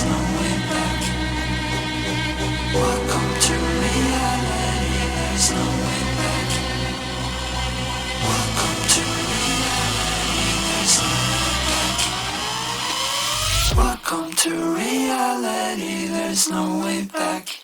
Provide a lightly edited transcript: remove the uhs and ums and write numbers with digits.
no way back. Welcome to reality, there's no way back. Welcome to reality, there's no way back. Welcome to reality, there's no way back.